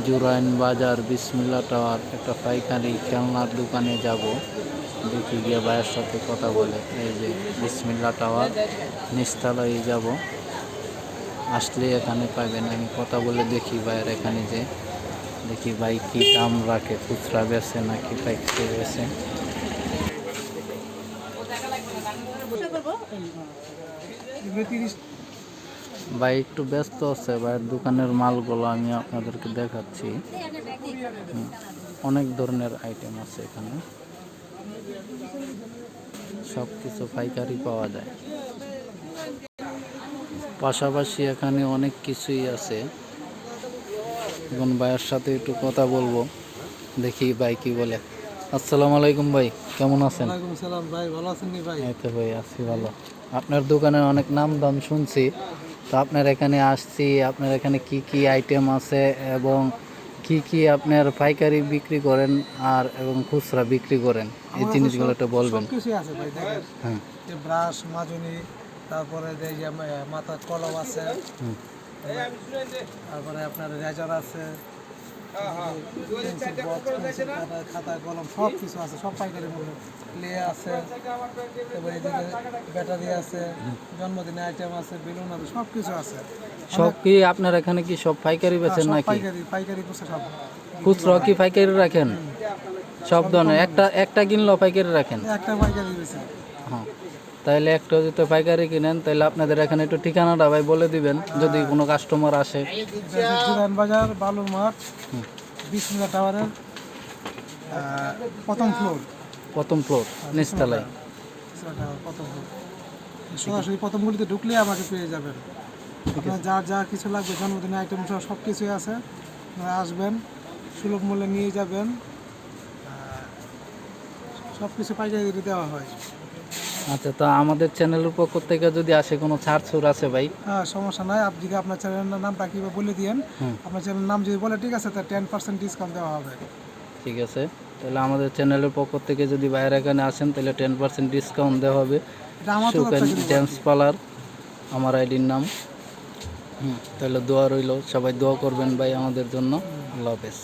জুরাইন বাজার বিসমিল্লা টাওয়ার একটা পাইকারি খেলনার দোকানে যাব, দেখি গিয়ে ভাইয়ের সাথে কথা বলে। এই যে বিসমিল্লা টাওয়ার নিচতলায় যাব, আসলে এখানে পাবেন। আমি কথা বলে দেখি ভাইয়ের এখানে যে দেখি ভাই কি দাম রাখে, খুচরা বেছে নাকি পাইকারি বেছে। ভাই একটু ব্যস্ত আছে, ভাইয়ের দোকানের মালগুলো আমি আপনাদেরকে দেখাচ্ছি। অনেক ধরনের আইটেম আছে এখানে, সব কিছু পাইকারি পাওয়া যায়। পাশাপাশি এখানে অনেক কিছুই আছে। এখন ভাইয়ের সাথে একটু কথা বলবো, দেখি ভাই কি বলে। আসসালামু আলাইকুম ভাই, কেমন আছেন? ওয়ালাইকুম সালাম ভাই, ভালো আছেন নি ভাই? এই তো ভাই আছি ভালো। আপনার দোকানের অনেক নাম দাম শুনছি, তো আপনার এখানে আসছি। আপনার এখানে কি কি আইটেম আছে এবং কি কি আপনার পাইকারি বিক্রি করেন আর এবং খুচরা বিক্রি করেন, এই জিনিসগুলো একটু বলবেন। সব কিছুই আছে ভাই, দেখেন। হ্যাঁ, যে ব্রাশ, মাজনি, তারপরে এই যে মাথার কলম আছে, তারপরে আপনার রেজার আছে, পেন্সিল বক্স, পেন্সিল খাতা কলম সব কিছু আছে, সব পাইকারি মূল্য। ক্লে আছে, তারপরে এদিকে ব্যাটারি আছে, জন্মদিনের আইটেম আছে, বেলুন আছে, সব কিছু আছে। সব কি আপনার এখানে কি সব পাইকারি বেচেন সব নাকি? পাইকারি পাইকারি করছে সব। খুচরা কি পাইকারি রাখেন? সব ধরনের একটা একটা কিনলেও পাইকারি রাখেন? একটা পাইকারি বেশি। হ্যাঁ, তাহলে একটা যদি পাইকারি কিনেন তাহলে আপনাদের এখানে একটু ঠিকানাটা ভাই বলে দিবেন, যদি কোনো কাস্টমার আসে। জুরাইন বাজার, বালুর মাঠ, বিসমিল্লা টাওয়ারের প্রথম ফ্লোর। প্রথম ফ্লোর নিচতলায়। বিসমিল্লা টাওয়ার প্রথম ফ্লোর। সরাসরি প্রথম গলিতে ঢুকলে আমাকে পেয়ে যাবেন। আপনার যা যা কিছু লাগবে, জন্মদিনের আইটেম সহ সব কিছুই আছে। আপনারা আসবেন, সুলভ মূল্যে নিয়ে যাবেন। সব কিছু পাইকারি দেওয়া হয়। আচ্ছা, তো আমাদের চ্যানেলের পক্ষ থেকে যদি আসে কোনো ছাড় ছুড় আছে ভাই? হ্যাঁ, সমস্যা নাই। আপনি যদি আপনার চ্যানেলের নামটা কীভাবে বলে দিয়েন, আপনার চ্যানেলের নাম যদি বলে, ঠিক আছে, তা 10% ডিসকাউন্ট দেওয়া হবে। ঠিক আছে, তাহলে আমাদের চ্যানেলের পক্ষ থেকে যদি বাইরে এখানে আসেন তাহলে 10% ডিসকাউন্ট দেওয়া হবে। এটা আমার তো সুকেন জেমস পার্লার আমার আইডির নাম। তাহলে দোয়া রইল, সবাই দোয়া করবেন ভাই আমাদের জন্য। আল্লাহ হাফেজ।